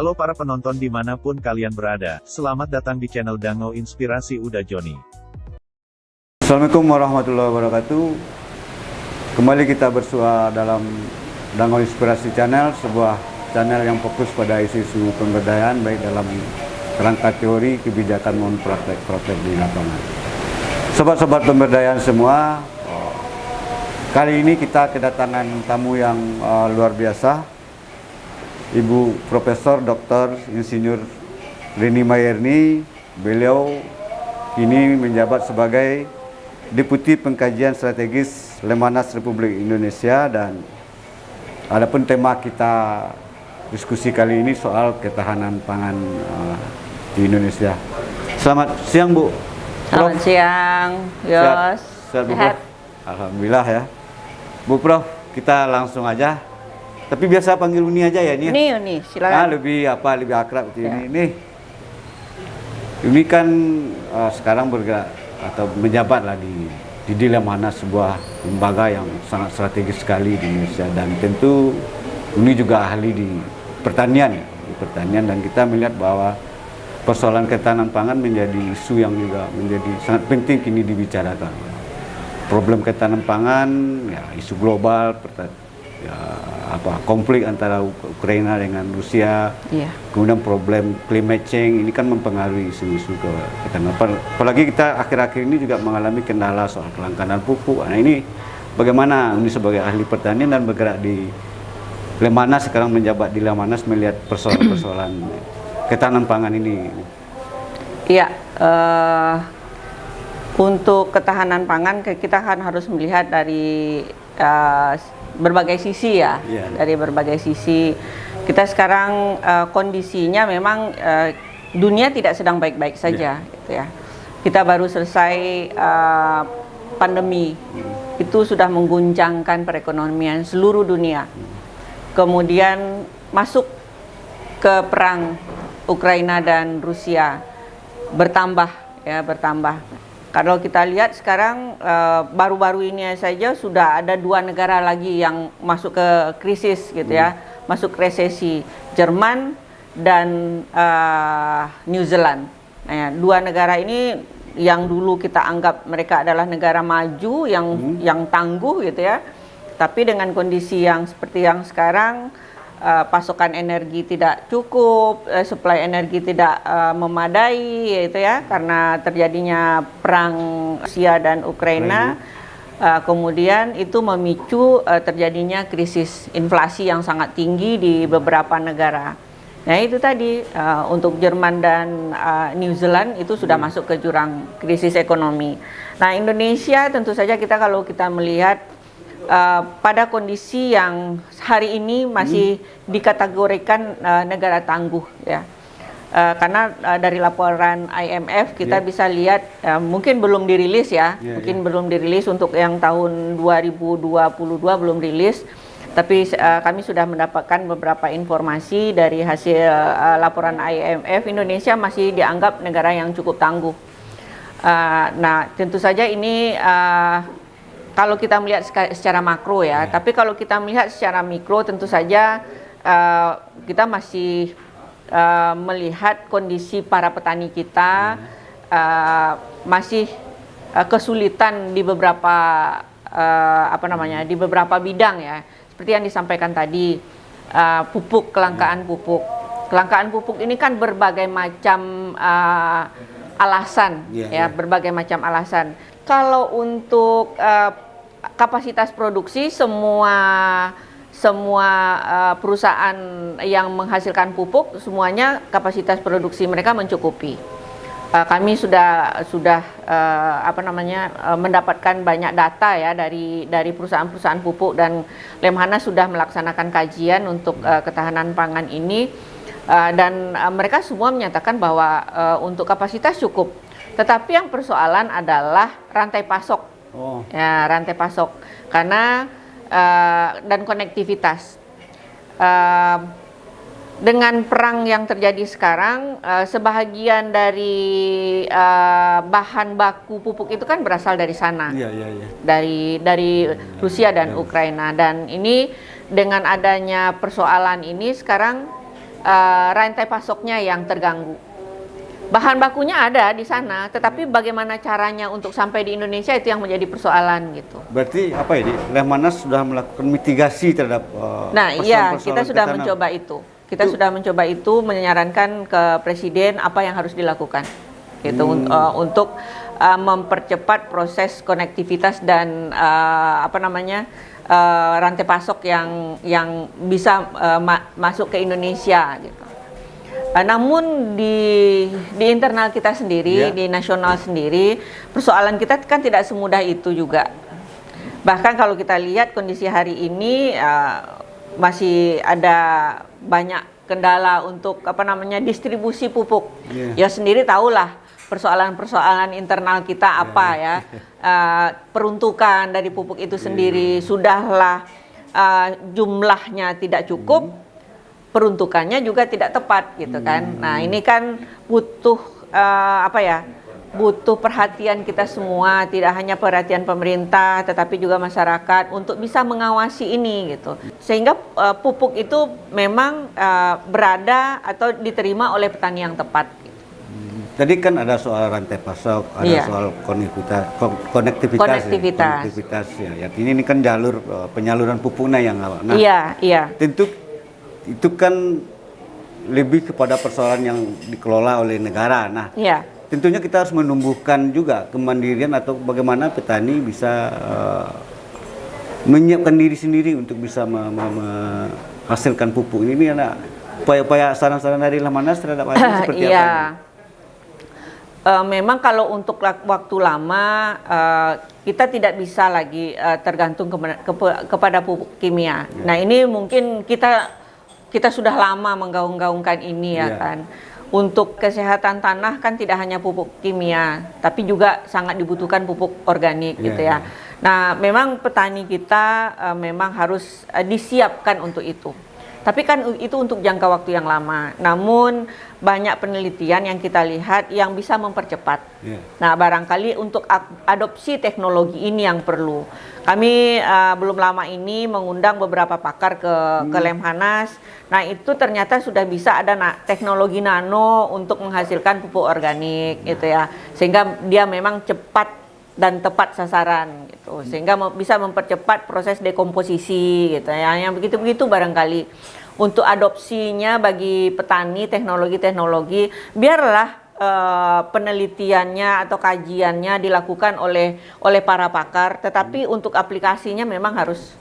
Halo para penonton dimanapun kalian berada, selamat datang di channel Dango Inspirasi Uda Joni. Assalamualaikum warahmatullahi wabarakatuh. Kembali kita bersua dalam Dango Inspirasi Channel, sebuah channel yang fokus pada isu-isu pemberdayaan baik dalam kerangka teori, kebijakan maupun praktek di lapangan. Sobat-sobat pemberdayaan semua, kali ini kita kedatangan tamu yang luar biasa, Ibu Profesor Dr. Insinyur Rini Mayerni. Beliau kini menjabat sebagai Deputi Pengkajian Strategis Lemhanas Republik Indonesia, dan adapun tema kita diskusi kali ini soal ketahanan pangan di Indonesia. Selamat siang, Bu. Selamat siang, Yos. Sehat, Bu Prof? Alhamdulillah ya. Bu Prof, kita langsung aja. Tapi biasa panggil Uni aja ya, Uni? Uni, silakan. Lebih akrab ya. Uni kan sekarang bergerak atau menjabat lah di Lemhanas, sebuah lembaga yang sangat strategis sekali di Indonesia, dan tentu Uni juga ahli di pertanian, dan kita melihat bahwa persoalan ketahanan pangan menjadi isu yang juga menjadi sangat penting kini dibicarakan. Problem ketahanan pangan, ya, isu global, konflik antara Ukraina dengan Rusia, kemudian problem climate change, ini kan mempengaruhi isu-isu ketahanan. Apalagi kita akhir-akhir ini juga mengalami kendala soal kelangkaan pupuk. Nah, ini bagaimana ini sebagai ahli pertanian dan bergerak di Lemhanas, sekarang menjabat di Lemhanas, melihat persoalan-persoalan ketahanan pangan ini? Iya, untuk ketahanan pangan kita kan harus melihat dari berbagai sisi ya, dari berbagai sisi. Kita sekarang kondisinya memang dunia tidak sedang baik-baik saja, gitu ya. Kita baru selesai pandemi, itu sudah mengguncangkan perekonomian seluruh dunia. Kemudian masuk ke perang Ukraina dan Rusia, bertambah. Kalau kita lihat sekarang baru-baru ini saja sudah ada 2 negara lagi yang masuk ke krisis, gitu ya, masuk resesi, Jerman dan New Zealand. Nah, 2 negara ini yang dulu kita anggap mereka adalah negara maju yang tangguh, gitu ya, tapi dengan kondisi yang seperti yang sekarang, pasokan energi tidak cukup, supply energi tidak memadai, gitu ya, karena terjadinya perang Rusia dan Ukraina. Kemudian itu memicu terjadinya krisis inflasi yang sangat tinggi di beberapa negara. Nah, itu tadi untuk Jerman dan New Zealand itu sudah masuk ke jurang krisis ekonomi. Nah, Indonesia tentu saja kalau kita melihat pada kondisi yang hari ini masih dikategorikan negara tangguh, ya, karena dari laporan IMF kita bisa lihat, mungkin belum dirilis ya, belum dirilis untuk yang tahun 2022 belum rilis, tapi kami sudah mendapatkan beberapa informasi dari hasil laporan IMF. Indonesia masih dianggap negara yang cukup tangguh. Nah, tentu saja ini kalau kita melihat secara makro ya, tapi kalau kita melihat secara mikro, tentu saja kita masih melihat kondisi para petani kita masih kesulitan di beberapa di beberapa bidang ya, seperti yang disampaikan tadi, kelangkaan pupuk ini kan berbagai macam alasan, berbagai macam alasan. Kalau untuk kapasitas produksi, semua perusahaan yang menghasilkan pupuk, semuanya kapasitas produksi mereka mencukupi. Kami sudah mendapatkan banyak data ya dari perusahaan-perusahaan pupuk, dan Lemhanas sudah melaksanakan kajian untuk ketahanan pangan ini, dan mereka semua menyatakan bahwa untuk kapasitas cukup. Tetapi yang persoalan adalah rantai pasok, rantai pasok, karena dan konektivitas. Dengan perang yang terjadi sekarang, sebahagian dari bahan baku pupuk itu kan berasal dari sana, dari Rusia dan Ukraina, dan ini dengan adanya persoalan ini sekarang rantai pasoknya yang terganggu. Bahan bakunya ada di sana, tetapi bagaimana caranya untuk sampai di Indonesia itu yang menjadi persoalan gitu. Berarti apa ini? Lemhanas sudah melakukan mitigasi terhadap Nah, iya, persoalan-persoalan kita sudah tekanan. mencoba itu. Kita sudah mencoba itu, menyarankan ke Presiden apa yang harus dilakukan, gitu, untuk mempercepat proses konektivitas dan rantai pasok yang bisa masuk ke Indonesia, gitu. Namun di internal kita sendiri, di nasional sendiri, persoalan kita kan tidak semudah itu juga. Bahkan kalau kita lihat kondisi hari ini masih ada banyak kendala untuk distribusi pupuk. Ya sendiri tahulah persoalan-persoalan internal kita apa ya. Peruntukan dari pupuk itu sendiri sudahlah jumlahnya tidak cukup. Peruntukannya juga tidak tepat gitu kan. Nah, ini kan butuh butuh perhatian kita semua, tidak hanya perhatian pemerintah tetapi juga masyarakat untuk bisa mengawasi ini gitu. Sehingga pupuk itu memang berada atau diterima oleh petani yang tepat. Tadi kan ada soal rantai pasok, ada soal konektivitas ya. Ini kan jalur penyaluran pupuknya yang nah. Iya. Tentu itu kan lebih kepada persoalan yang dikelola oleh negara. Nah, tentunya kita harus menumbuhkan juga kemandirian atau bagaimana petani bisa menyiapkan diri sendiri untuk bisa menghasilkan pupuk. Ini ada upaya-upaya saran-saran dari Lemhanas terhadap hal ini seperti apa? Memang kalau untuk waktu lama kita tidak bisa lagi tergantung kepada pupuk kimia. Nah, ini mungkin kita sudah lama menggaung-gaungkan ini ya kan. Untuk kesehatan tanah kan tidak hanya pupuk kimia, tapi juga sangat dibutuhkan pupuk organik gitu ya. Nah, memang petani kita memang harus disiapkan untuk itu. Tapi kan itu untuk jangka waktu yang lama. Namun banyak penelitian yang kita lihat yang bisa mempercepat. Nah, barangkali untuk adopsi teknologi ini yang perlu. Kami belum lama ini mengundang beberapa pakar ke Lemhanas. Nah, itu ternyata sudah bisa ada teknologi nano untuk menghasilkan pupuk organik gitu ya. Sehingga dia memang cepat dan tepat sasaran gitu. Sehingga bisa mempercepat proses dekomposisi gitu ya. Yang begitu-begitu barangkali untuk adopsinya bagi petani teknologi-teknologi, biarlah penelitiannya atau kajiannya dilakukan oleh para pakar, tetapi untuk aplikasinya memang harus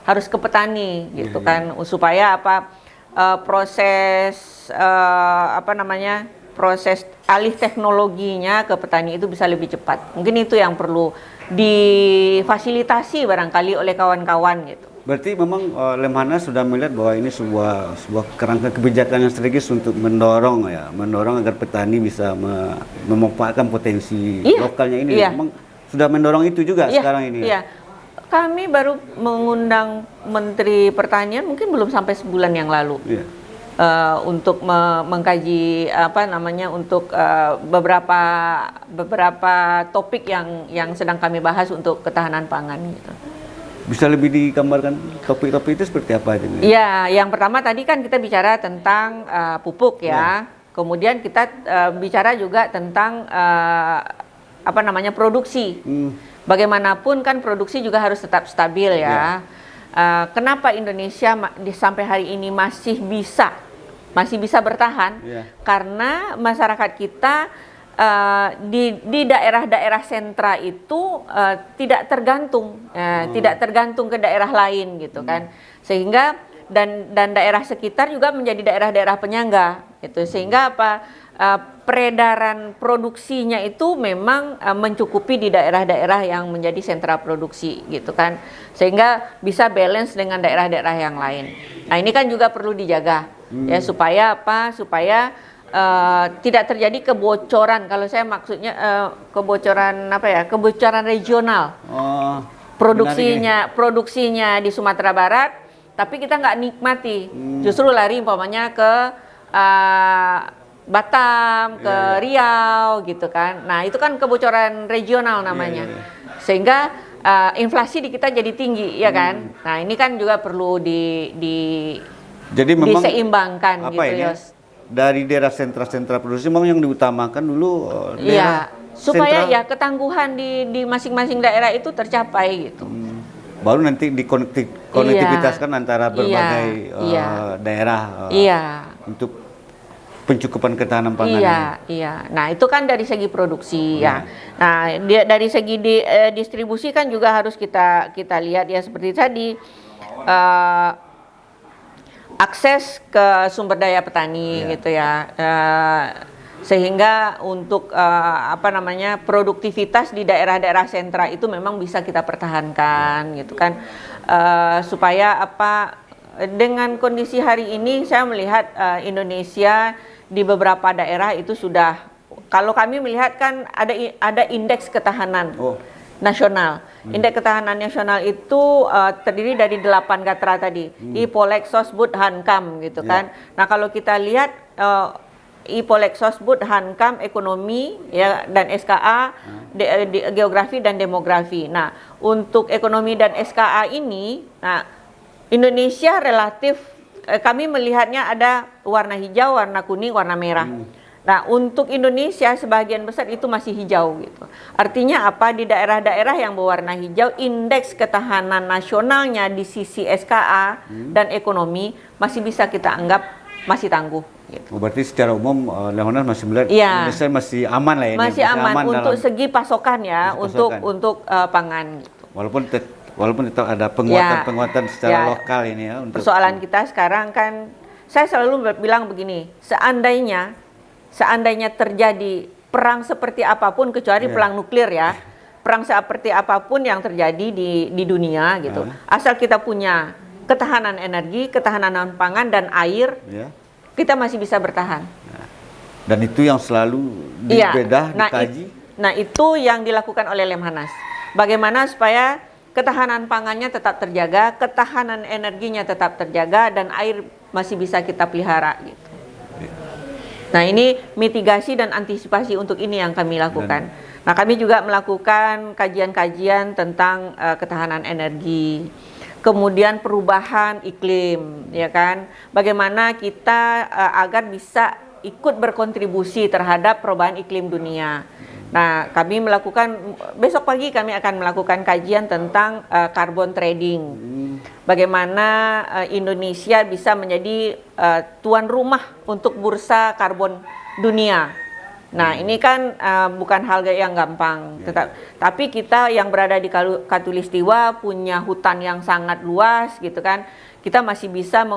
ke petani gitu kan, supaya proses proses alih teknologinya ke petani itu bisa lebih cepat. Mungkin itu yang perlu difasilitasi barangkali oleh kawan-kawan gitu. Berarti memang Lemhanas sudah melihat bahwa ini sebuah kerangka kebijakan yang strategis untuk mendorong agar petani bisa memanfaatkan potensi lokalnya ini. Memang sudah mendorong itu juga sekarang ini. Iya. Kami baru mengundang Menteri Pertanian mungkin belum sampai sebulan yang lalu. Untuk mengkaji untuk beberapa topik yang sedang kami bahas untuk ketahanan pangan gitu. Bisa lebih digambarkan topik-topik itu seperti apa aja? Ya, yang pertama tadi kan kita bicara tentang pupuk ya. Kemudian kita bicara juga tentang produksi. Bagaimanapun kan produksi juga harus tetap stabil ya. Kenapa Indonesia sampai hari ini masih bisa bertahan? Karena masyarakat kita di daerah-daerah sentra itu tidak tergantung ke daerah lain gitu kan, sehingga dan daerah sekitar juga menjadi daerah-daerah penyangga gitu, sehingga peredaran produksinya itu memang mencukupi di daerah-daerah yang menjadi sentra produksi gitu kan, sehingga bisa balance dengan daerah-daerah yang lain. Nah, ini kan juga perlu dijaga ya, supaya tidak terjadi kebocoran. Kalau saya maksudnya kebocoran regional. Produksinya di Sumatera Barat, tapi kita nggak nikmati. Justru lari umpamanya ke Batam, ke Riau gitu kan. Nah, itu kan kebocoran regional namanya. Sehingga inflasi di kita jadi tinggi ya kan. Nah, ini kan juga perlu Jadi memang diseimbangkan apa gitu, ini? Yos. Dari daerah sentra-sentra produksi memang yang diutamakan dulu daerah Iya, supaya sentra. ya ketangguhan di masing-masing daerah itu tercapai gitu. Baru nanti konektivitaskan antara berbagai daerah untuk pencukupan ketahanan pangan. Iya. Nah, itu kan dari segi produksi ya. Ya. Nah, dari segi distribusi kan juga harus kita lihat ya, seperti tadi akses ke sumber daya petani gitu ya. Sehingga untuk produktivitas di daerah-daerah sentra itu memang bisa kita pertahankan gitu kan. Supaya dengan kondisi hari ini saya melihat Indonesia di beberapa daerah itu sudah, kalau kami melihat kan ada indeks ketahanan nasional. Indeks ketahanan nasional itu terdiri dari 8 gatra tadi. IPOLEK, SOSBUD, HANKAM gitu kan. Nah, kalau kita lihat IPOLEK, SOSBUD, HANKAM, ekonomi ya dan SKA, geografi dan demografi. Nah, untuk ekonomi dan SKA ini, nah Indonesia relatif kami melihatnya ada warna hijau, warna kuning, warna merah. Nah, untuk Indonesia sebagian besar itu masih hijau gitu. Artinya apa? Di daerah-daerah yang berwarna hijau, indeks ketahanan nasionalnya di sisi SKA dan ekonomi masih bisa kita anggap masih tangguh. Gitu. Berarti secara umum Lemhanas masih melihat Indonesia masih aman lah ya. Masih aman untuk segi pasokan ya, untuk pangan. Gitu. Walaupun tetap ada penguatan secara lokal ini ya. Persoalan kita sekarang kan, saya selalu bilang begini, seandainya terjadi perang seperti apapun kecuali perang nuklir ya, perang seperti apapun yang terjadi di dunia gitu, asal kita punya ketahanan energi, ketahanan pangan dan air, kita masih bisa bertahan. Dan itu yang selalu dibedah, dikaji. Nah, itu yang dilakukan oleh Lemhanas. Bagaimana supaya ketahanan pangannya tetap terjaga, ketahanan energinya tetap terjaga, dan air masih bisa kita pelihara gitu. Nah, ini mitigasi dan antisipasi untuk ini yang kami lakukan. Nah, kami juga melakukan kajian-kajian tentang ketahanan energi, kemudian perubahan iklim, ya kan? Bagaimana kita agar bisa ikut berkontribusi terhadap perubahan iklim dunia. Nah, kami melakukan, besok pagi kami akan melakukan kajian tentang carbon trading. Bagaimana Indonesia bisa menjadi tuan rumah untuk bursa karbon dunia. Nah, ini kan bukan hal yang gampang. Tapi kita yang berada di Khatulistiwa punya hutan yang sangat luas gitu kan. Kita masih bisa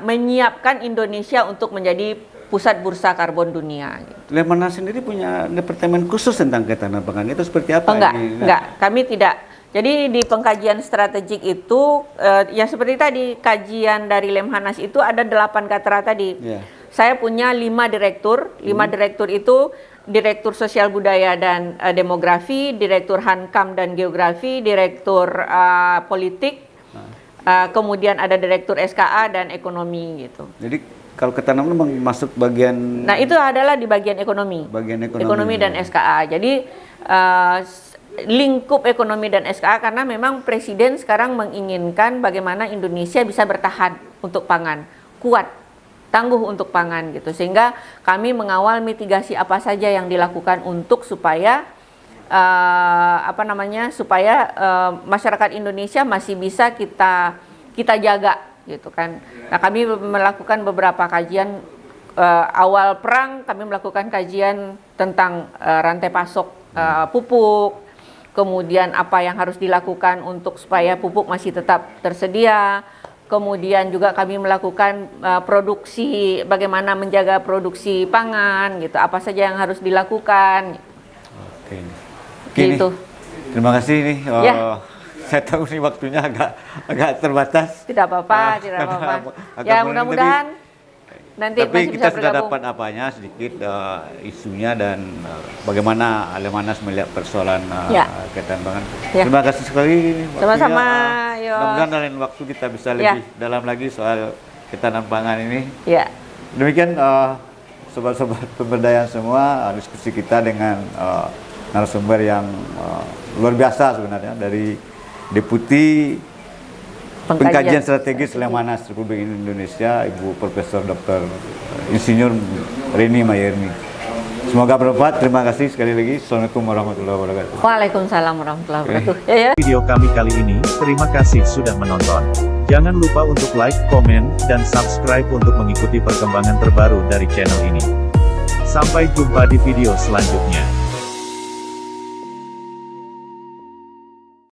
menyiapkan Indonesia untuk menjadi pusat bursa karbon dunia. Lemhanas sendiri punya departemen khusus tentang ketahanan pangan, itu seperti apa? Enggak, kami tidak. Jadi di pengkajian strategik itu, ya seperti tadi, kajian dari Lemhanas itu ada 8 gatra tadi. Saya punya 5 direktur, 5 direktur itu Direktur Sosial Budaya dan Demografi, Direktur Hankam dan Geografi, Direktur Politik, kemudian ada Direktur SKA dan Ekonomi gitu. Jadi kalau ketahanan memang masuk bagian. Nah, itu adalah di bagian ekonomi. Ekonomi dan SKA. Jadi lingkup ekonomi dan SKA, karena memang Presiden sekarang menginginkan bagaimana Indonesia bisa bertahan untuk pangan, kuat, tangguh untuk pangan gitu. Sehingga kami mengawal mitigasi apa saja yang dilakukan untuk supaya masyarakat Indonesia masih bisa kita jaga gitu kan. Nah, kami melakukan beberapa kajian awal perang, kami melakukan kajian tentang rantai pasok pupuk, kemudian apa yang harus dilakukan untuk supaya pupuk masih tetap tersedia, kemudian juga kami melakukan produksi, bagaimana menjaga produksi pangan gitu, apa saja yang harus dilakukan. Oke. Gitu. Terima kasih nih. Saya tahu nih waktunya agak terbatas. Tidak apa-apa, tidak apa-apa. Ya, mudah-mudahan nanti tapi masih kita bisa sudah bergabung. dapat apanya sedikit isunya dan bagaimana Lemhanas melihat persoalan ketahanan pangan. Terima kasih sekali. Sama-sama. Mudah-mudahan dalam waktu kita bisa lebih dalam lagi soal ketahanan pangan ini. Ya. Demikian sobat-sobat pemberdayaan semua, diskusi kita dengan narasumber yang luar biasa sebenarnya, dari Deputi Pengkajian Strategis Lemhanas Republik Indonesia, Ibu Profesor Dr. Insinyur Reni Mayerni. Semoga bermanfaat. Terima kasih sekali lagi. Assalamualaikum warahmatullahi wabarakatuh. Waalaikumsalam warahmatullahi wabarakatuh. Ya. Video kami kali ini, terima kasih sudah menonton. Jangan lupa untuk like, komen, dan subscribe untuk mengikuti perkembangan terbaru dari channel ini. Sampai jumpa di video selanjutnya.